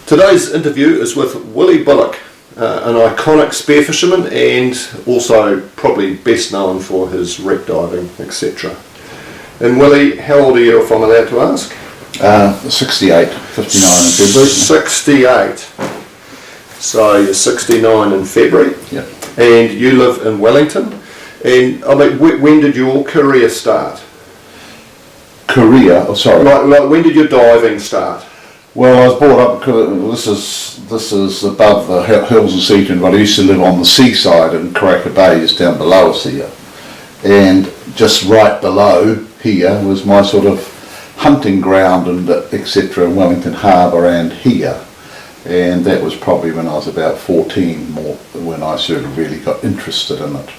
Today's interview is with Willy Bullock, an iconic spearfisherman and also probably best known for his wreck diving, etc. And Willy, how old are you, if I'm allowed to ask? 68, 59 in February. 68. So you're 69 in February. Yeah. And you live in Wellington. And I mean, when did your career start? Career? Oh, sorry. Like when did your diving start? Well, I was brought up because this is above the hills of Seaton, but I used to live on the seaside in Cracker Bay, just down below us here. And just right below here was my sort of hunting ground and etc. in Wellington Harbour and here. And that was probably when I was about 14 more, when I sort of really got interested in it.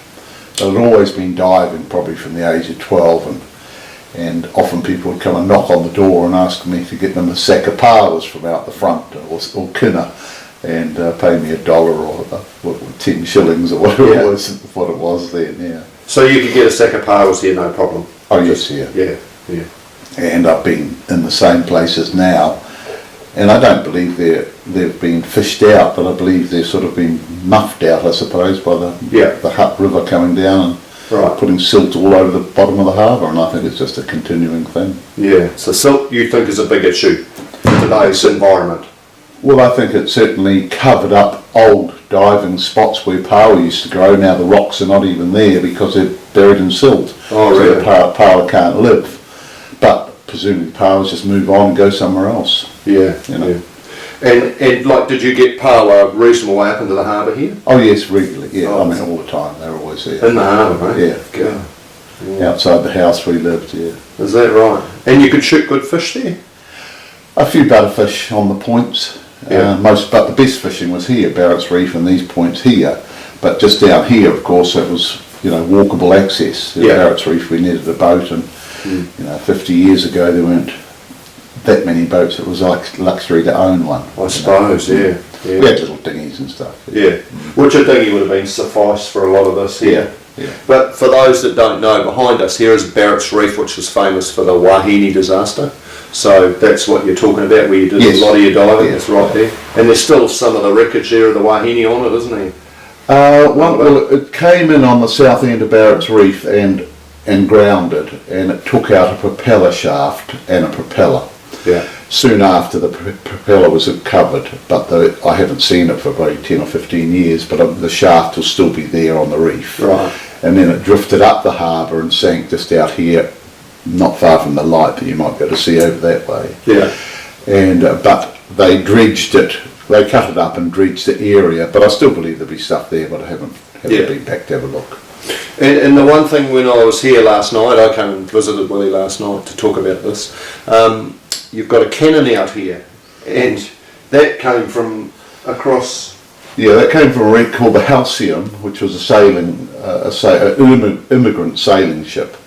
I'd always been diving probably from the age of 12, and often people would come and knock on the door and ask me to get them a sack of pawas from out the front or kinner and pay me $1 or 10 shillings or whatever it was, what it was then, yeah. So you could get a sack of pawas here, no problem? Oh yes, yeah. Yeah. I end up being in the same places now, and I don't believe they've been fished out, but I believe they've sort of been muffed out, I suppose, by the Hutt River coming down and putting silt all over the bottom of the harbour, and I think it's just a continuing thing. Yeah. So silt, you think, is a big issue in today's environment? Well, I think it certainly covered up old diving spots where paua used to grow. Now the rocks are not even there because they're buried in silt. Oh, really? So paua can't live. But presumably paua just move on and go somewhere else. Yeah, you know. Yeah. And like, did you get paua a reasonable way up into the harbour here? Oh yes, regularly. Yeah, I mean all the time. They're always there. In the harbour, right? Yeah. Outside the house we lived. Yeah. Is that right? And you could shoot good fish there? A few butterfish on the points. But the best fishing was here, Barrett's Reef and these points here. But just down here, of course, it was walkable access. At Barrett's Reef we needed a boat, and 50 years ago there weren't that many boats. It was like luxury to own one. I suppose, yeah. We had little dinghies and stuff. Yeah, which a dinghy would have been suffice for a lot of us here. Yeah. But for those that don't know, behind us here is Barrett's Reef, which is famous for the Wahine disaster. So that's what you're talking about, where you did a lot of your diving. It's right there. And there's still some of the wreckage there of the Wahine on it, isn't there? Well, it came in on the south end of Barrett's Reef and grounded, and it took out a propeller shaft and a propeller. Yeah. Soon after, the propeller was recovered, but I haven't seen it for about 10 or 15 years, but the shaft will still be there on the reef. Right. And then it drifted up the harbour and sank just out here, not far from the light that you might be able to see over that way. Yeah. And but they dredged it. They cut it up and dredged the area, but I still believe there'll be stuff there, but I haven't been back to have a look. And the one thing, when I was here last night, I came and visited Willy last night to talk about this. You've got a cannon out here, and that came from across. Yeah, that came from a wreck called the Halcyon, which was an immigrant sailing ship,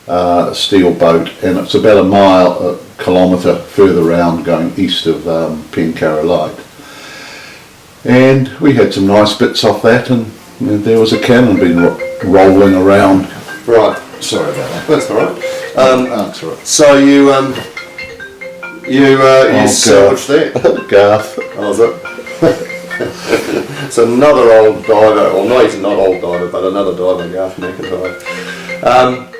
a steel boat, and it's about a kilometre further round going east of Pencarrow Light. And we had some nice bits off that, and there was a cannon being rolling around. Right. Sorry about that. That's all right. That's all right. So you salvaged that? Garth. Oh, is it? It's another old diver, or no, he's not old diver, but another diver, Garth McIntyre.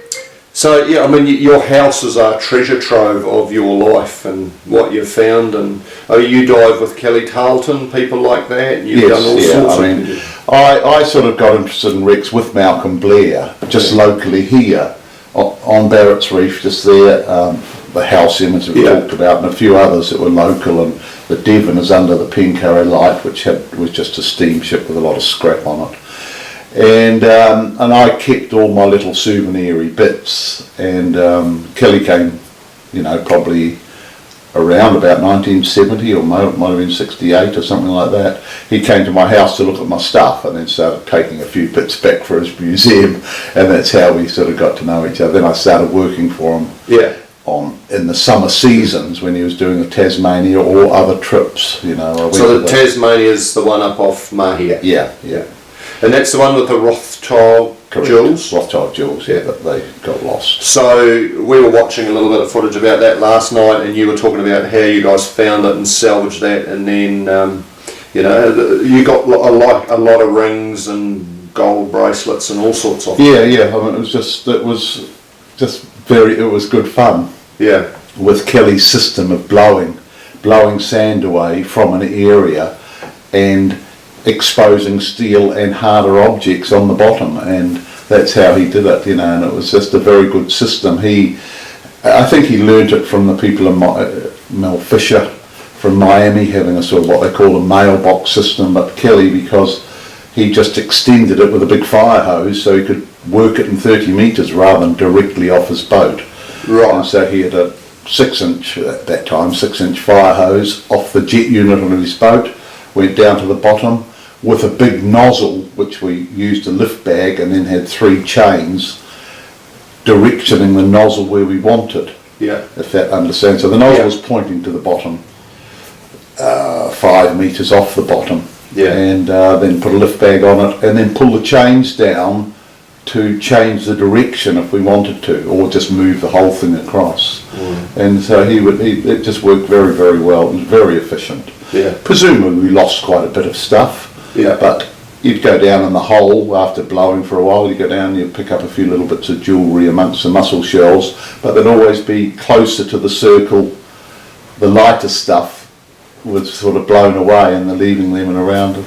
So yeah, I mean, your house is a treasure trove of your life and what you've found. And you dive with Kelly Tarleton, people like that. And you've done all sorts. I mean, I sort of got interested in wrecks with Malcolm Blair, just locally here on Barrett's Reef, just there. The Halcyon, as we talked about, and a few others that were local, and the Devon is under the Pencarrow Light, which was just a steamship with a lot of scrap on it. And I kept all my little souvenir-y bits, and Kelly came, probably around about 1970, or might have been 68 or something like that. He came to my house to look at my stuff, and then started taking a few bits back for his museum, and that's how we sort of got to know each other. Then I started working for him in the summer seasons when he was doing the Tasmania or other trips, So the Tasmania is the one up off Mahia? Yeah. And that's the one with the Rothschild Correct. jewels. Rothschild jewels, yeah, that they got lost. So we were watching a little bit of footage about that last night, and you were talking about how you guys found it and salvaged that, and then you got a lot of rings and gold bracelets and all sorts of. Yeah. I mean, it was good fun. Yeah. With Kelly's system of blowing sand away from an area and exposing steel and harder objects on the bottom, and that's how he did it, and it was just a very good system. I think he learnt it from the people of Mel Fisher from Miami, having a sort of what they call a mailbox system, but Kelly, because he just extended it with a big fire hose so he could work it in 30 metres rather than directly off his boat. Right. And so he had a 6-inch, at that time, 6-inch fire hose off the jet unit on his boat, went down to the bottom with a big nozzle, which we used a lift bag, and then had 3 chains directioning the nozzle where we wanted. Yeah. If that understands. So the nozzle was pointing to the bottom, 5 metres off the bottom. Yeah. And then put a lift bag on it, and then pull the chains down to change the direction if we wanted to, or just move the whole thing across. And so it just worked very, very well. It was very efficient. Yeah. Presumably we lost quite a bit of stuff. Yeah. But you'd go down in the hole after blowing for a while, you go down, you'd pick up a few little bits of jewellery amongst the mussel shells, but they'd always be closer to the circle. The lighter stuff was sort of blown away, and they're leaving them and around it,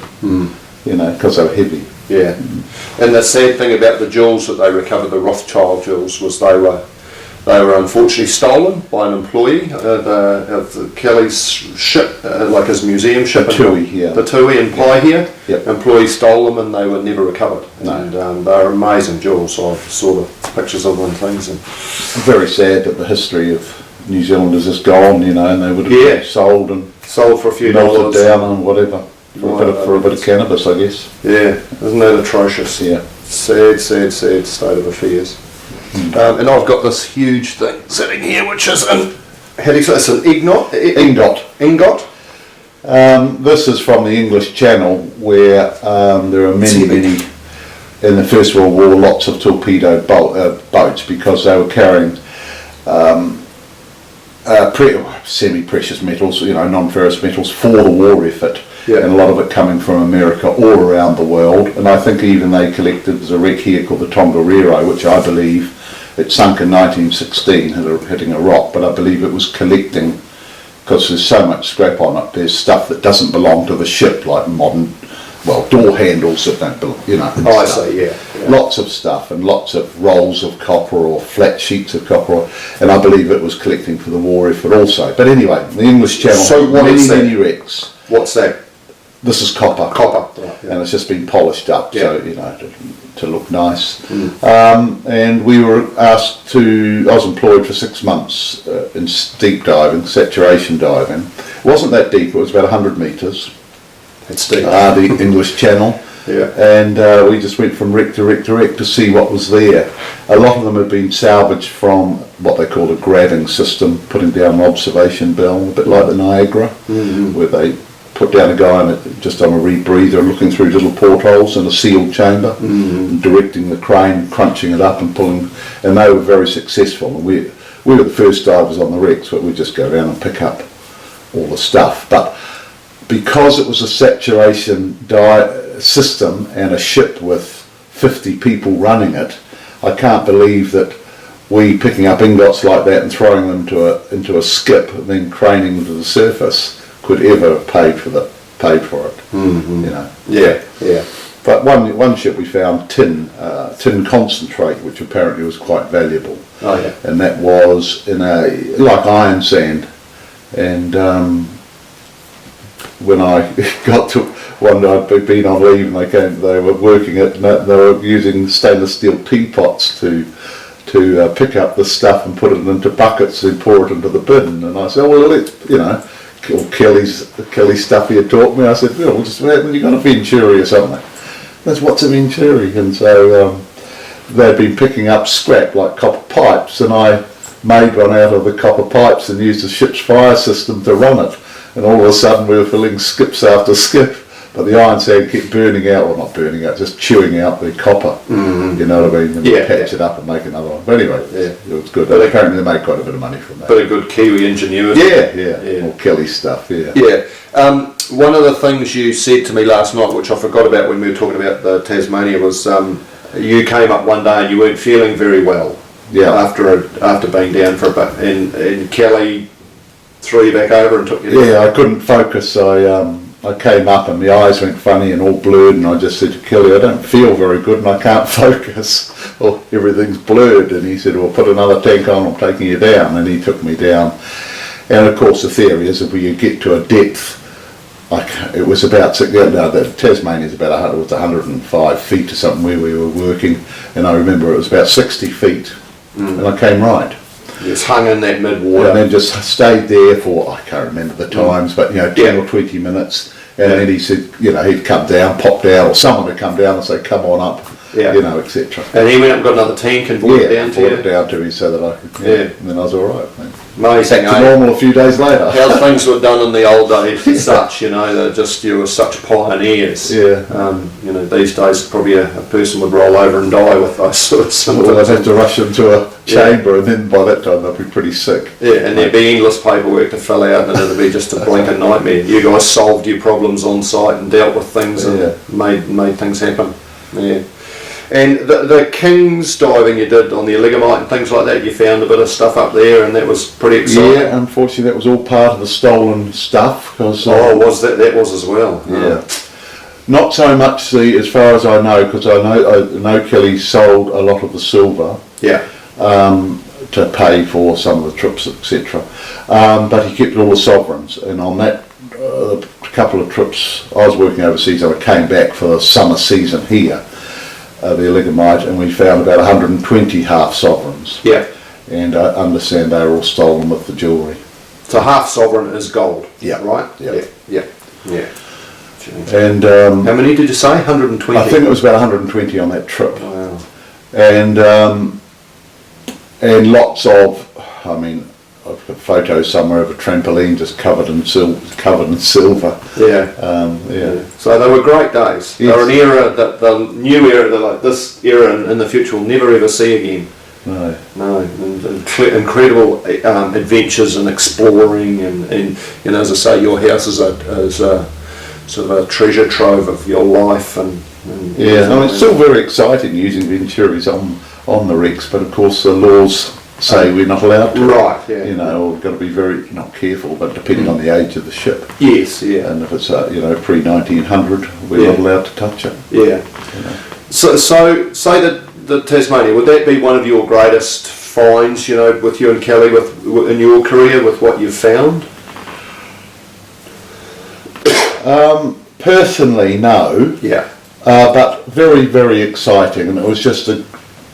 because they were heavy. Yeah. And the sad thing about the jewels that they recovered, the Rothschild jewels, was they were unfortunately stolen by an employee of Kelly's ship, like his museum ship. The Tui, yeah. The Tui in Paihia. Yep. Employee stole them, and they were never recovered. No. And they're amazing jewels. So I've saw the pictures of them and things. And Very sad that the history of New Zealanders is gone, and they would have been sold for a few melted dollars. down and whatever. For a bit of cannabis, I guess. Yeah, isn't that atrocious? Yeah. Sad state of affairs. And I've got this huge thing sitting here, which is how do you say it's an ingot? Ingot. This is from the English Channel, where there are many, in the First World War, lots of torpedo boats, because they were carrying semi-precious metals, non-ferrous metals for the war effort. Yeah. And a lot of it coming from America all around the world. And I think even they collected, there's a wreck here called the Tongariro, which I believe it sunk in 1916, hitting a rock, but I believe it was collecting, because there's so much scrap on it. There's stuff that doesn't belong to the ship, like modern, door handles that don't belong, I see, yeah. Lots of stuff, and lots of rolls of copper or flat sheets of copper, and I believe it was collecting for the war effort also. But anyway, the English Channel, So what is that? many wrecks. What's that? This is copper. Copper. Right, yeah. And it's just been polished up, Yeah. so to look nice. And we were asked I was employed for 6 months in deep diving, saturation diving. It wasn't that deep, it was about 100 metres. It's deep. The English Channel. Yeah. And we just went from wreck to wreck to wreck to see what was there. A lot of them had been salvaged from what they call a grabbing system, putting down an observation bell, a bit like the Niagara, where they put down a guy just on a rebreather, looking through little portholes in a sealed chamber, and directing the crane, crunching it up and pulling, and they were very successful. We were the first divers on the wrecks, but we just go around and pick up all the stuff. But because it was a saturation system and a ship with 50 people running it, I can't believe that we picking up ingots like that and throwing them into a skip and then craning them to the surface could ever have paid for it. Yeah. But one ship we found tin concentrate, which apparently was quite valuable. Oh yeah. And that was like iron sand. And when I got to one day, I'd been on leave, and they were working it, and they were using stainless steel teapots to pick up the stuff and put it into buckets and pour it into the bin. And I said, Kelly stuff he had taught me. I said, well, just when you got a venturi or something. That's what's a venturi. And so they'd been picking up scrap like copper pipes, and I made one out of the copper pipes and used the ship's fire system to run it. And all of a sudden we were filling skips after skip but the iron sand kept burning out, or not burning out, just chewing out the copper. You know what I mean? And you patch it up and make another one. But anyway, it was good. But apparently they made quite a bit of money from that. Bit of good Kiwi ingenuity. Yeah. Or Kelly stuff, Yeah. One of the things you said to me last night, which I forgot about when we were talking about the Tasmania, was you came up one day and you weren't feeling very well. Yeah. After being down for a bit, and Kelly threw you back over and took you down. Yeah, I couldn't focus. I came up and my eyes went funny and all blurred, and I just said to Kelly, I don't feel very good and I can't focus. Well, everything's blurred. And he said, well, put another tank on, I'm taking you down. And he took me down. And of course the theory is that when you get to a depth, it was about, the Tasmania is about 105 feet or something where we were working, and I remember it was about 60 feet, and I came right. Just hung in that mid-water. And then just stayed there for, I can't remember the times, but 10 or 20 minutes, and then he said, he'd come down, popped out, or someone would come down and say, come on up, etc. And he went up and got another tank and brought it down to you? Yeah, brought it down to me so that I could, and then I was all right. Amazing, back to normal a few days later. How things were done in the old days, such, you were such pioneers. Yeah. These days probably a person would roll over and die with those sort of symptoms. Well, they'd have to rush into a chamber, and then by that time they'd be pretty sick. Yeah, and there'd be endless paperwork to fill out, and it'd be just a blanket nightmare. You guys solved your problems on site and dealt with things and made things happen. Yeah. And the King's diving you did on the Illigamite and things like that, you found a bit of stuff up there, and that was pretty exciting. Yeah, unfortunately that was all part of the stolen stuff. Cause, was that was as well? Yeah. Not so much as far as I know, because I know Kelly sold a lot of the silver. Yeah. To pay for some of the trips, etc. But he kept all the sovereigns, and on that couple of trips, I was working overseas, and I came back for the summer season here. The Illigamite, and we found about 120 half sovereigns. Yeah. And I understand they were all stolen with the jewellery. So half sovereign is gold. Yeah. Right. Yeah. And how many did you say? 120. I think it was about 120 on that trip. Wow. And lots of, I've got photos somewhere of a trampoline just covered in silver. Yeah. So they were great days. Yes. They were an era that the new era, like this era in the future, we'll never ever see again. No. Incredible adventures and exploring, and as I say, your house is a sort of a treasure trove of your life, and it's still very exciting using Venturis on the wrecks, but of course the laws say we're not allowed to. Right, yeah. Or we've got to be very, not careful, but depending on the age of the ship. Yes, yeah. And if it's, pre-1900, we're not allowed to touch it. Yeah. So say that the Tasmania, would that be one of your greatest finds, with you and Kelly, in your career, with what you've found? Personally, no. Yeah. But very, very exciting, and it was just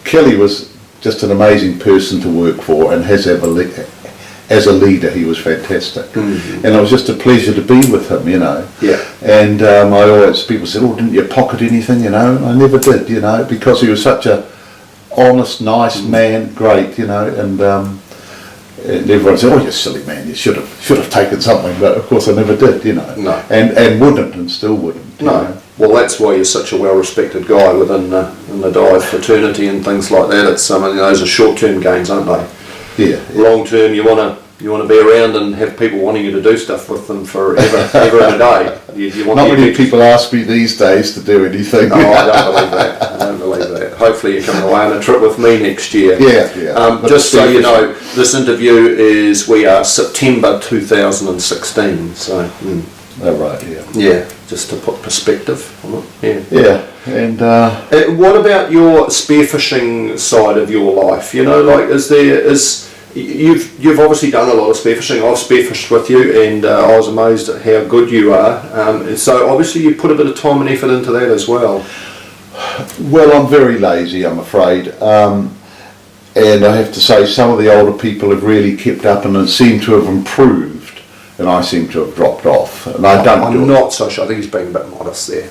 Kelly was just an amazing person to work for, and as a leader he was fantastic. And it was just a pleasure to be with him, Yeah. And people said, didn't you pocket anything, and I never did, because he was such a honest, nice man, great, and everyone said, you silly man, you should have taken something, but of course I never did, No. And wouldn't, and still wouldn't. No. Well, that's why you're such a well-respected guy within the dive fraternity and things like that. It's those are short-term gains, aren't they? Yeah. Long-term, you want to be around and have people wanting you to do stuff with them forever, ever and a day. You want Not many people ask me these days to do anything. Oh, I don't believe that. Hopefully you're coming away on a trip with me next year. Yeah. Just so you know, this interview we are September 2016, so... Oh, right, yeah. Yeah, just to put perspective on it. Yeah. And what about your spearfishing side of your life? You've obviously done a lot of spearfishing. I've spearfished with you, and I was amazed at how good you are. So obviously you put a bit of time and effort into that as well. Well, I'm very lazy, I'm afraid. And I have to say, some of the older people have really kept up and seem to have improved. And I seem to have dropped off, and I'm not so sure. I think he's being a bit modest there.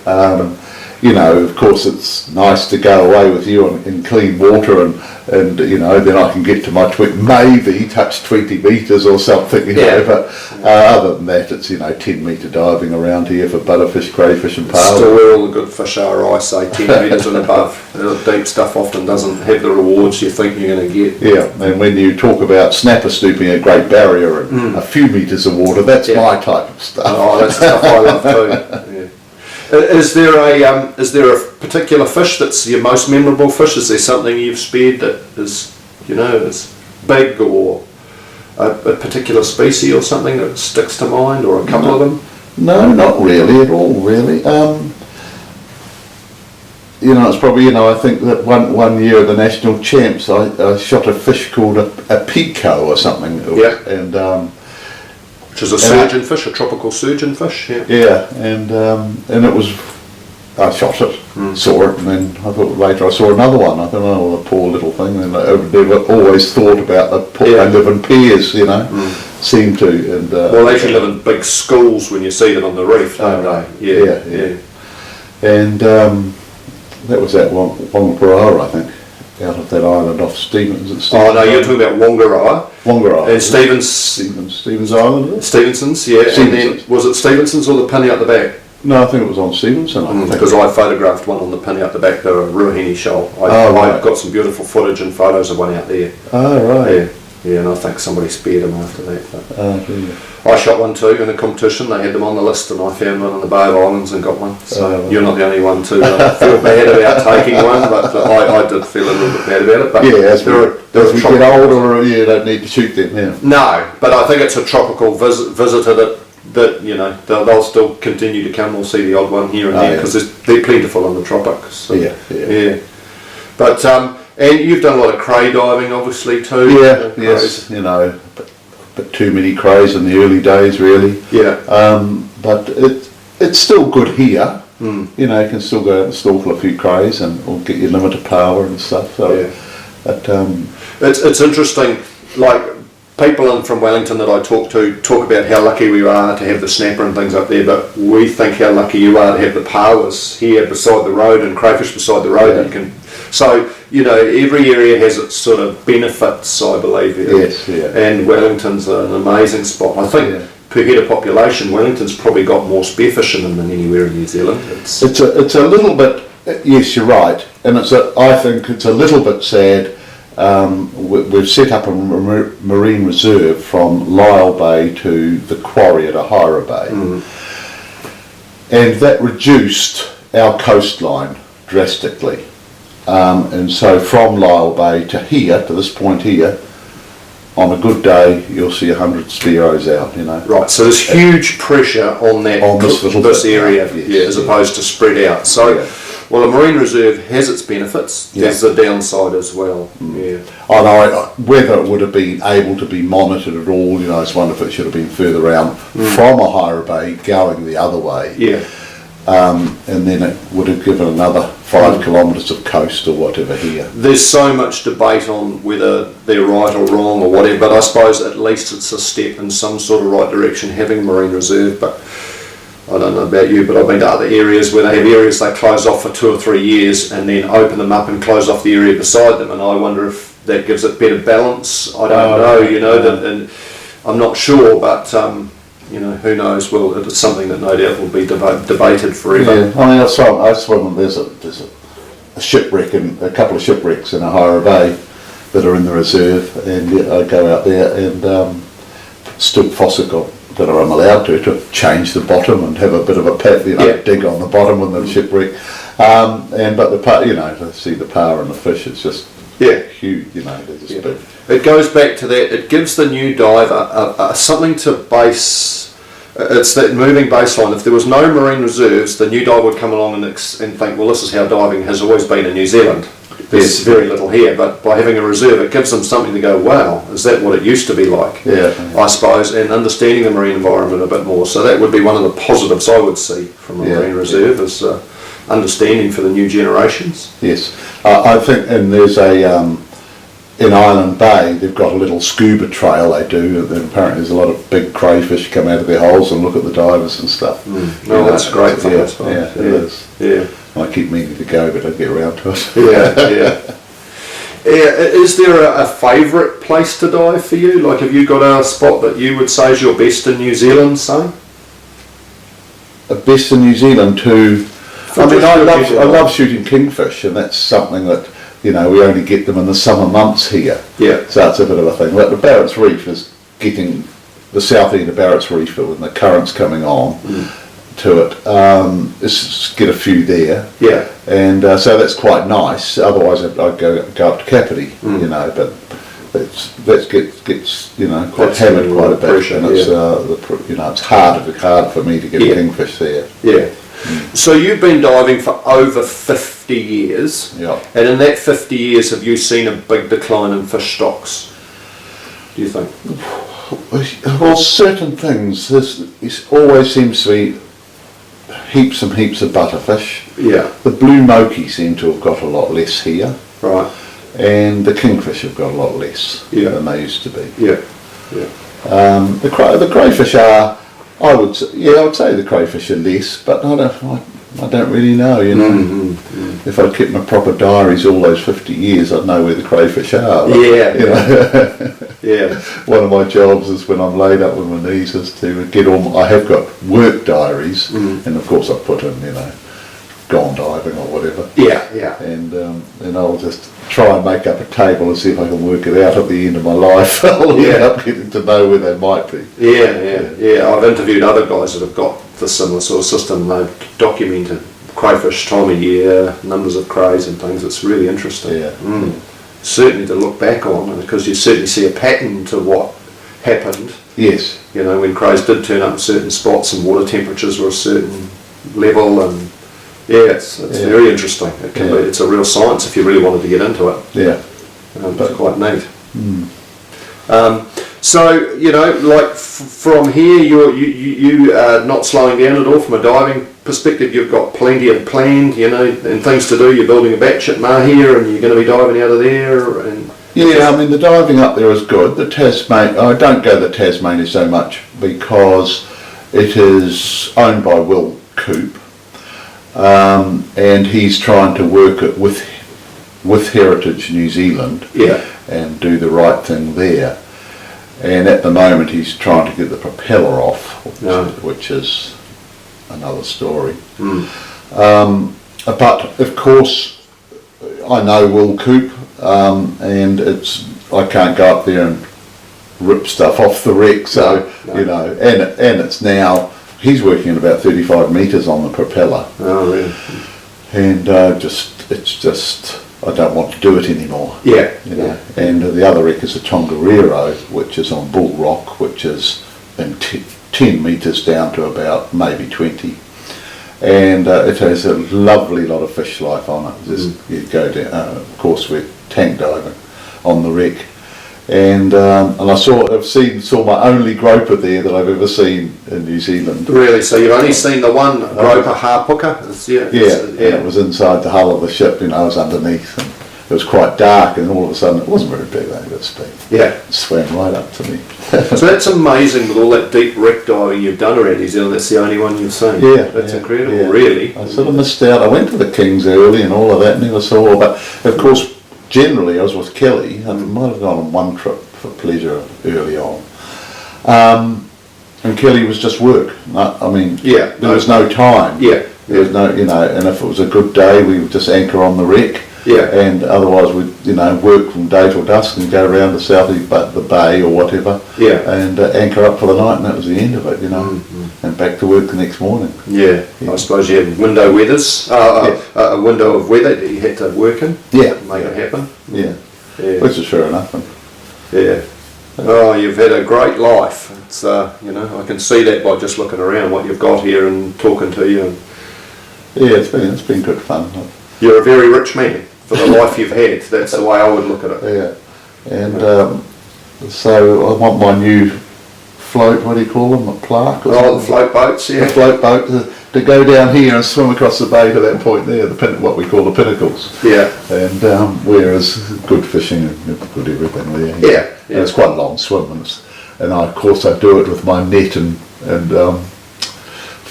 you know, of course it's nice to go away with you in clean water and you know, then I can get to my maybe touch 20 metres or something, you know, but other than that it's, you know, 10 metre diving around here for butterfish, crayfish and parrot. Still where all the good fish are, I say 10 metres and above. The deep stuff often doesn't have the rewards you think you're going to get. Yeah, and when you talk about snapper snooping a Great Barrier and a few metres of water, that's my type of stuff. Oh, that's the stuff I love too. Yeah. Is there a particular fish that's your most memorable fish? Is there something you've speared that is, you know, is big, or a particular species or something that sticks to mind, or a couple of them? No, not really at all, really. You know, it's probably, you know, I think that one year at the National Champs, I shot a fish called a pico or something. Yeah. And which is a surgeon fish, a tropical surgeon fish. Yeah. Yeah, and it was, I shot it, saw it, and then I thought later I saw another one. I don't know, a poor little thing. And I've always thought about they live in pairs, you know, seem to. And well, they actually live in big schools when you see them on the reef, don't they? Yeah. And that was at Wongaparara, I think, out of that island off Stevens. Oh no, you're talking about Wongarai. And Stevens Island. Stevenson's, yeah. And then was it Stevenson's or the pinny out the back? No, I think it was on Stevenson. Because I photographed one on the pinny out the back, the Ruahine Shoal. I've got some beautiful footage and photos of one out there. Oh right. Yeah, and I think somebody spared him after that. I shot one too in a competition. They had them on the list, and I found one on the Bay of Islands and got one. So you're not the only one to feel bad about taking one, but I did feel a little bit bad about it. But yeah, as we get older, you don't need to shoot them. Yeah. No, but I think it's a tropical visitor that you know they'll still continue to come. We'll see the odd one here and there because they're plentiful in the tropics. So, yeah. But and you've done a lot of cray diving, obviously too. Yeah, yes, you know, but too many crays in the early days, really. Yeah. But it's still good here. You know, you can still go out and snorkel a few crays and or get your limited power and stuff. So, but it's interesting. Like people from Wellington that I talk about how lucky we are to have the snapper and things up there, but we think how lucky you are to have the powers here beside the road and crayfish beside the road. That you can. So, you know, every area has its sort of benefits, I believe. Yes, yeah. And Wellington's an amazing spot. I think per head of population, Wellington's probably got more spearfishing than anywhere in New Zealand. It's a little bit, yes, you're right. And I think it's a little bit sad. We've set up a marine reserve from Lyle Bay to the quarry at Ahira Bay. And that reduced our coastline drastically. And so from Lyle Bay to here, to this point here, on a good day, you'll see 100 Spearos out, you know. Right, so there's huge pressure on that this area, as opposed to spread out. So, well, a marine reserve has its benefits. There's the downside as well. Yeah. I know whether it would have been able to be monitored at all, you know, I just wonder if it should have been further out from Ahira Bay going the other way. Yeah. And then it would have given another 5 kilometres of coast or whatever here. There's so much debate on whether they're right or wrong or whatever, but I suppose at least it's a step in some sort of right direction having a marine reserve. But I don't know about you, but I've been to other areas where they have areas they close off for 2 or 3 years and then open them up and close off the area beside them, and I wonder if that gives it better balance. I don't know, you know, and I'm not sure, but you know, who knows? Well, it's something that no doubt will be debated forever. Yeah, I mean, I swim. There's a shipwreck and a couple of shipwrecks in Ahira Bay that are in the reserve, and I go out there and still fossicle that I'm allowed to change the bottom and have a bit of a dig on the bottom when the shipwreck. But you know, to see the power in the fish, it's just huge. You know, they're just big. It goes back to that. It gives the new diver something to base. It's that moving baseline. If there was no marine reserves, the new diver would come along and think, well, this is how diving has always been in New Zealand. There's very little here, but by having a reserve, it gives them something to go, wow, is that what it used to be like? I suppose, and understanding the marine environment a bit more. So that would be one of the positives I would see from a marine reserve is understanding for the new generations. Yes, I think, and there's in Island Bay, they've got a little scuba trail they do, and apparently there's a lot of big crayfish come out of their holes and look at the divers and stuff. That's great. It is. I keep meaning to go, but I get around to it. Yeah. Is there a favourite place to dive for you? Like, have you got a spot that you would say is your best in New Zealand, say? The best in New Zealand too. I love shooting kingfish, and that's something that, we only get them in the summer months here. Yeah. So it's a bit of a thing. But the Barrett's Reef is getting the south end of Barrett's Reef, when the current's coming on to it. Just get a few there. Yeah. And so that's quite nice. Otherwise, I'd go up to Kapiti, but that gets quite hammered quite a bit, pressure, and it's it's harder for me to get a kingfish there. Yeah. So you've been diving for over 50 years. Yeah. And in that 50 years, have you seen a big decline in fish stocks, do you think? Well, certain things. It always seems to be heaps and heaps of butterfish. Yeah. The blue moki seem to have got a lot less here. Right. And the kingfish have got a lot less than they used to be. Yeah. Yeah. The crayfish are, I would say the crayfish are less, but I don't really know, If I'd kept my proper diaries all those 50 years, I'd know where the crayfish are. But, yeah. One of my jobs is, when I'm laid up with my knees, is to get I have got work diaries, and of course I put in, gone diving or whatever. Yeah. And I'll just try and make up a table and see if I can work it out at the end of my life. I'll end up getting to know where they might be. Yeah. I've interviewed other guys that have got the similar sort of system. They've documented crayfish time of year, numbers of crays and things. It's really interesting. Yeah. Certainly to look back on, because you certainly see a pattern to what happened. Yes. When crays did turn up in certain spots and water temperatures were a certain level, and it's very interesting. It's a real science if you really wanted to get into it. Yeah. It's quite neat. So, from here, you are not slowing down at all from a diving perspective. You've got plenty of planned, and things to do. You're building a batch at Mahia, and you're going to be diving out of there. And the diving up there is good. The Tasmania, I don't go to the Tasmania so much because it is owned by Will Coop, and he's trying to work it with Heritage New Zealand, and do the right thing there. And at the moment he's trying to get the propeller off, which is another story. But of course I know Will Coop, and I can't go up there and rip stuff off the wreck, so and it's now he's working at about 35 metres on the propeller. Oh really? And it's just I don't want to do it anymore. And the other wreck is a Tongariro, which is on Bull Rock, which is in 10 metres down to about maybe 20, and it has a lovely lot of fish life on it. You go down, of course we're tank diving on the wreck, and I saw my only groper there that I've ever seen in New Zealand. Really? So you've only seen the one groper harp hooker? And it was inside the hull of the ship. I was underneath, and it was quite dark, and all of a sudden it wasn't very big, but it swam right up to me. So that's amazing, with all that deep wreck diving you've done around New Zealand. That's the only one you've seen. That's incredible. Really. I sort of missed out. I went to the Kings early and all of that, never saw, but of course generally I was with Kelly. I might have gone on one trip for pleasure early on, and Kelly was just work. There was no time. There was no, and if it was a good day we would just anchor on the wreck. And otherwise we'd work from day till dusk and go around to Southie, the bay or whatever, and anchor up for the night, and that was the end of it, and back to work the next morning. I suppose you had window weathers, a window of weather that you had to work in, make it happen. Which is fair enough. Oh, you've had a great life. It's I can see that by just looking around what you've got here and talking to you. And it's been good fun. You're a very rich man for the life you've had. That's the way I would look at it. And so I want my new float, what do you call them, a plaque? The float boats, The float boat to go down here and swim across the bay to that point there, what we call the pinnacles. And whereas good fishing and good everything there. And it's quite a long swim, and of course I do it with my net and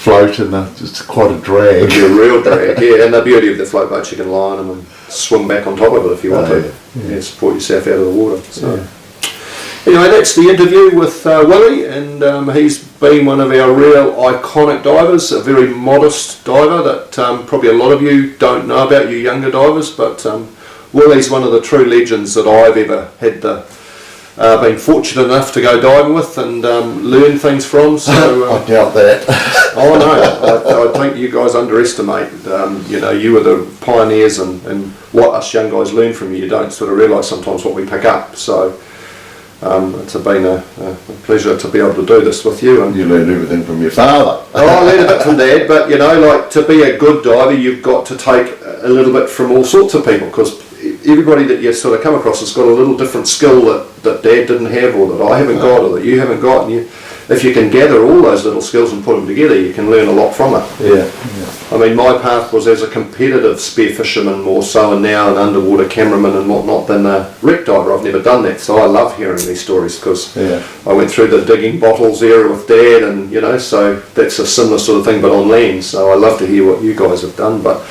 float, and it's quite a drag. It'd be a real drag, yeah. And the beauty of the float boats, you can lie on them and swim back on top of it if you want to. Yeah, support yourself out of the water. So. Anyway, that's the interview with Willy, and he's been one of our real iconic divers, a very modest diver that probably a lot of you don't know about, you younger divers, but Willy's one of the true legends that I've ever had been fortunate enough to go diving with and learn things from. So I doubt that. Oh no, I think you guys underestimate. You were the pioneers, and what us young guys learn from you. You don't sort of realise sometimes what we pick up. So. It's been a pleasure to be able to do this with you. And you learned everything from your father. Oh, I learned a bit from Dad, but like to be a good diver, you've got to take a little bit from all sorts of people, because everybody that you sort of come across has got a little different skill that Dad didn't have, or that I haven't got, or that you haven't got. And if you can gather all those little skills and put them together, you can learn a lot from it. Yeah. I mean, my path was as a competitive spearfisherman more so, and now an underwater cameraman and whatnot, than a wreck diver. I've never done that, so I love hearing these stories, because I went through the digging bottles era with Dad, and so that's a similar sort of thing, but on land. So I love to hear what you guys have done, but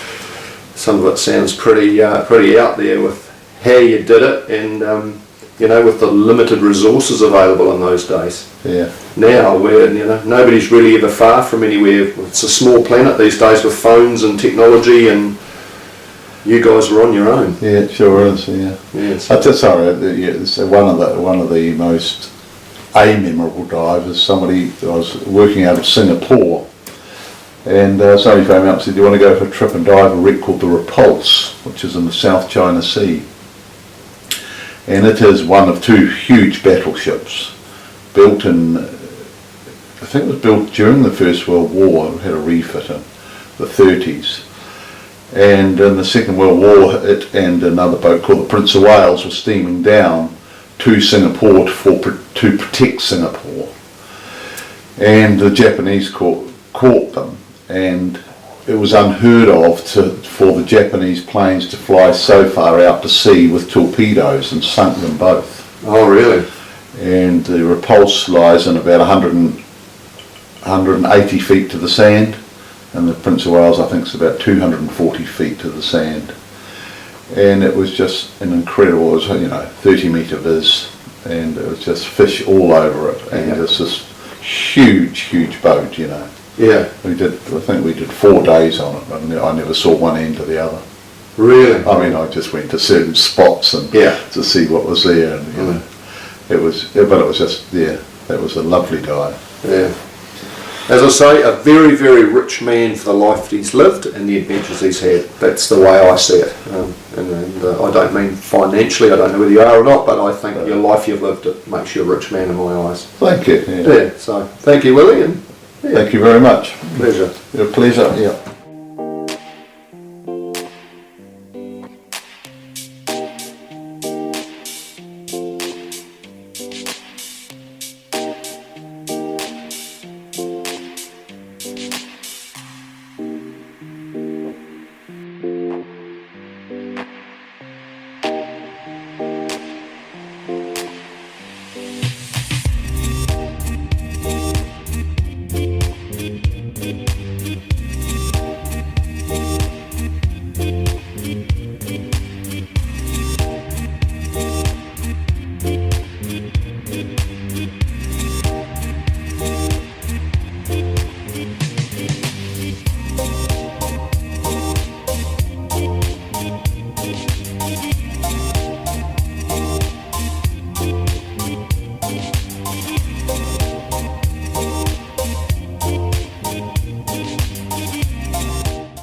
some of it sounds pretty out there with how you did it, and with the limited resources available in those days. Yeah. Now, where nobody's really ever far from anywhere. It's a small planet these days with phones and technology, and you guys are on your own. Yeah, it sure is. Yeah. Yeah. It's one of the most memorable divers. Somebody, I was working out of Singapore, and somebody came up and said, "Do you want to go for a trip and dive a wreck called the Repulse, which is in the South China Sea?" And it is one of two huge battleships, built in, I think it was built during the First World War. It had a refit in the 30s. And in the Second World War, it and another boat called the Prince of Wales was steaming down to Singapore to protect Singapore. And the Japanese caught them, and it was unheard of for the Japanese planes to fly so far out to sea with torpedoes, and sunk them both. Oh, really? And the Repulse lies in about 180 feet to the sand, and the Prince of Wales, I think, is about 240 feet to the sand. And it was just an incredible, it was 30 metre viz, and it was just fish all over it, and it's this huge boat, Yeah. I think we did 4 days on it, and I never saw one end to the other. Really? I mean, I just went to certain spots and to see what was there, and it was just that was a lovely dive. Yeah. As I say, a very, very rich man for the life he's lived and the adventures he's had. That's the way I see it. And I don't mean financially, I don't know whether you are or not, but I think your life you've lived, it makes you a rich man in my eyes. Thank you. So thank you, Willy, and thank you very much. Pleasure. A pleasure, yeah.